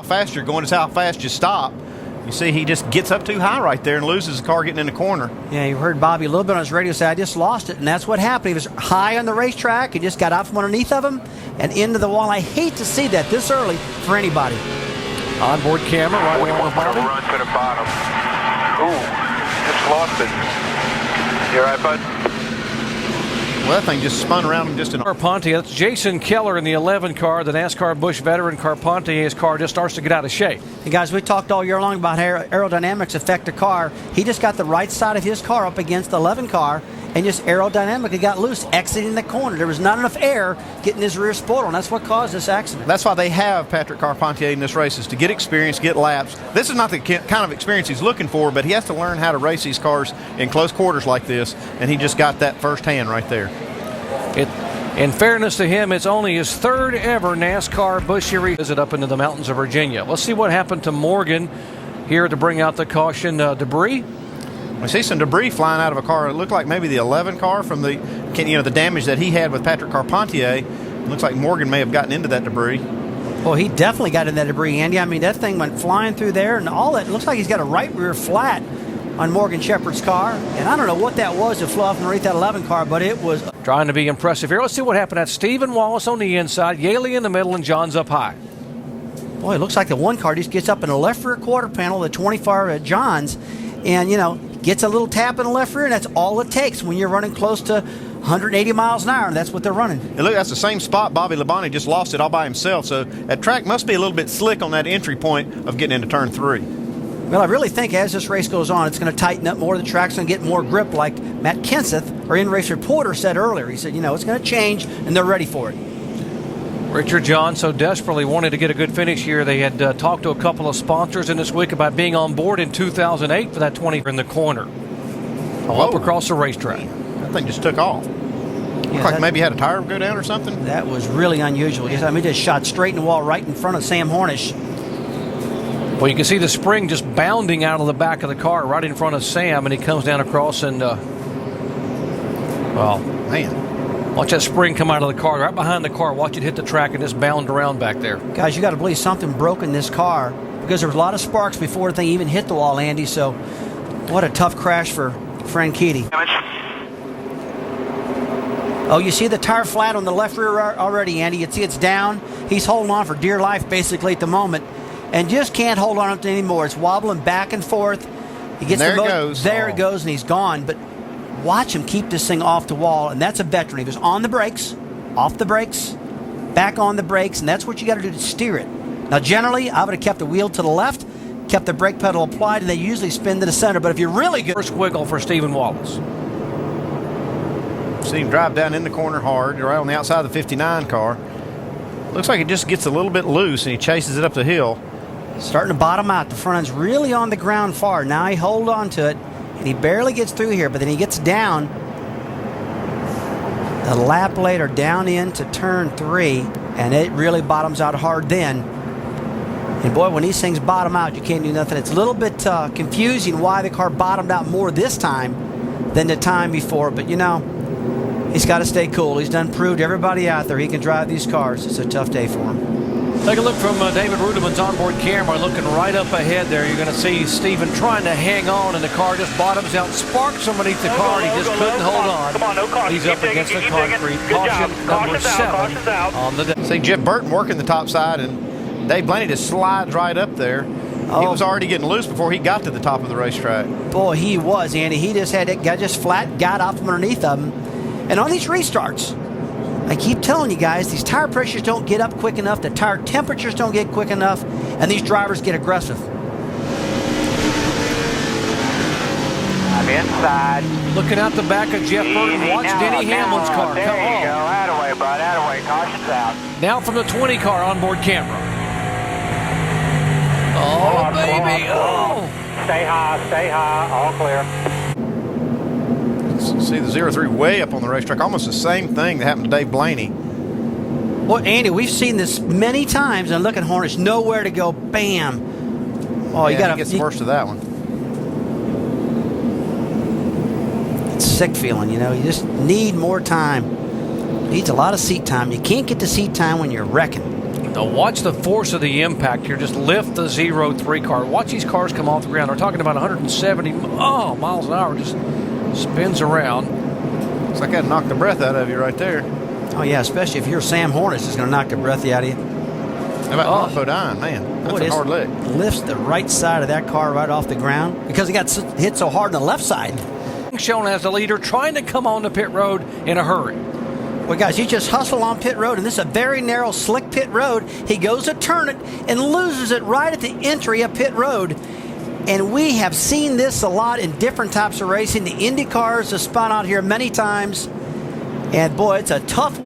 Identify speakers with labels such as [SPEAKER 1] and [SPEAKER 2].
[SPEAKER 1] fast you're going, it's how fast you stop. You see, he just gets up too high right there and loses the car getting in the corner.
[SPEAKER 2] Yeah, you heard Bobby a little bit on his radio say, I just lost it, and that's what happened. He was high on the racetrack. He just got out from underneath of him and into the wall. I hate to see that this early for anybody.
[SPEAKER 3] Onboard camera right along with Bobby.
[SPEAKER 4] Run to the bottom. Ooh, just lost it. You all right, bud?
[SPEAKER 1] Well, that thing just spun around him just in.
[SPEAKER 3] Carpentier, that's Jason Keller in the 11 car. The NASCAR Busch veteran Carpentier's car just starts to get out of shape.
[SPEAKER 2] And guys, we talked all year long about how aerodynamics affect a car. He just got the right side of his car up against the 11 car and just aerodynamically got loose, exiting the corner. There was not enough air getting his rear spoiler, and that's what caused this accident.
[SPEAKER 1] That's why they have Patrick Carpentier in this race, is to get experience, get laps. This is not the kind of experience he's looking for, but he has to learn how to race these cars in close quarters like this, and he just got that firsthand right there.
[SPEAKER 3] In fairness to him, it's only his third ever NASCAR Busch Series visit up into the mountains of Virginia. Let's see what happened to Morgan here to bring out the caution debris.
[SPEAKER 1] We see some debris flying out of a car. It looked like maybe the 11 car from the damage that he had with Patrick Carpentier. It looks like Morgan may have gotten into that debris.
[SPEAKER 2] Well, he definitely got in that debris, Andy. I mean, that thing went flying through there, and all that. It looks like he's got a right rear flat on Morgan Shepherd's car. And I don't know what that was that flew off underneath that 11 car, but it was.
[SPEAKER 3] Trying to be impressive here. Let's see what happened. That's Stephen Wallace on the inside, Yaley in the middle, and John's up high.
[SPEAKER 2] Boy, it looks like the one car just gets up in the left rear quarter panel, the 24 at John's, and, gets a little tap in the left rear, and that's all it takes when you're running close to 180 miles an hour, and that's what they're running.
[SPEAKER 1] And look, that's the same spot Bobby Labonte just lost it all by himself, so that track must be a little bit slick on that entry point of getting into turn 3.
[SPEAKER 2] Well, I really think as this race goes on, it's going to tighten up more. The track's going to get more grip, like Matt Kenseth, our in-race reporter, said earlier. He said, it's going to change, and they're ready for it.
[SPEAKER 3] Richard John so desperately wanted to get a good finish here. They had talked to a couple of sponsors in this week about being on board in 2008 for that 20 in the corner. Up across the racetrack.
[SPEAKER 1] That thing just took off. Looked like maybe had a tire go down or something.
[SPEAKER 2] That was really unusual. It just shot straight in the wall right in front of Sam Hornish.
[SPEAKER 3] Well, you can see the spring just bounding out of the back of the car right in front of Sam, and he comes down across and,
[SPEAKER 1] man.
[SPEAKER 3] Watch that spring come out of the car, right behind the car. Watch it hit the track and just bound around back there.
[SPEAKER 2] Guys, you got to believe something broke in this car because there was a lot of sparks before the thing even hit the wall, Andy. So what a tough crash for Franchitti. Oh, you see the tire flat on the left rear already, Andy. You see it's down. He's holding on for dear life basically at the moment and just can't hold on to it anymore. It's wobbling back and forth. He gets
[SPEAKER 1] there it goes.
[SPEAKER 2] There it goes, and he's gone. But watch him keep this thing off the wall, and that's a veteran. He was on the brakes, off the brakes, back on the brakes, and that's what you got to do to steer it. Now, generally, I would have kept the wheel to the left, kept the brake pedal applied, and they usually spin to the center. But if you're really good...
[SPEAKER 3] First wiggle for Stephen Wallace.
[SPEAKER 1] See him drive down in the corner hard, right on the outside of the 59 car. Looks like it just gets a little bit loose, and he chases it up the hill.
[SPEAKER 2] Starting to bottom out. The front end's really on the ground far. Now he holds on to it, and he barely gets through here, but then he gets down a lap later down into turn 3, and it really bottoms out hard then. And boy, when these things bottom out, you can't do nothing. It's a little bit confusing why the car bottomed out more this time than the time before, but he's got to stay cool. He's done proved to everybody out there he can drive these cars. It's a tough day for him.
[SPEAKER 3] Take a look from David Rudiman's onboard camera. Looking right up ahead there, you're going to see Stephen trying to hang on, and the car just bottoms out, sparks underneath the car, and he just couldn't hold on.
[SPEAKER 4] Come on, no caution.
[SPEAKER 3] He's up against the concrete. Caution number 7 on the day.
[SPEAKER 1] See Jeff Burton working the top side, and Dave Blaney just slides right up there. He was already getting loose before he got to the top of the racetrack.
[SPEAKER 2] Boy, he was, Andy. He just had it, just flat got off from underneath of him. And on these restarts, I keep telling you guys, these tire pressures don't get up quick enough, the tire temperatures don't get quick enough, and these drivers get aggressive.
[SPEAKER 4] I'm inside.
[SPEAKER 3] Looking out the back of Jeff Burton. Watch Denny Hamlin's car.
[SPEAKER 4] There you go. Out of way, bud. Out of way. Caution's out.
[SPEAKER 3] Now from the 20 car onboard camera. Oh, baby. Oh.
[SPEAKER 4] Stay high. All clear.
[SPEAKER 1] See the 03 way up on the racetrack. Almost the same thing that happened to Dave Blaney.
[SPEAKER 2] Well, Andy, we've seen this many times, and look at Hornish, nowhere to go. Bam. Oh,
[SPEAKER 1] you got to get the worst of that one.
[SPEAKER 2] It's a sick feeling, you just need more time. Needs a lot of seat time. You can't get to seat time when you're wrecking.
[SPEAKER 3] Now watch the force of the impact here. Just lift the 0-3 car. Watch these cars come off the ground. We're talking about 170 miles an hour. Just spins around.
[SPEAKER 1] It's like that knocked the breath out of you right there.
[SPEAKER 2] Oh, yeah, especially if you're Sam Hornish, it's going to knock the breath out of you.
[SPEAKER 1] How about Marco Dine? Man, that's a hard lick.
[SPEAKER 2] Lifts the right side of that car right off the ground because he got hit so hard on the left side.
[SPEAKER 3] Shown as the leader, trying to come on the pit road in a hurry.
[SPEAKER 2] Well, guys, he just hustled on pit road, and this is a very narrow, slick pit road. He goes to turn it and loses it right at the entry of pit road. And we have seen this a lot in different types of racing. The Indy cars have spun out here many times. And, boy, it's a tough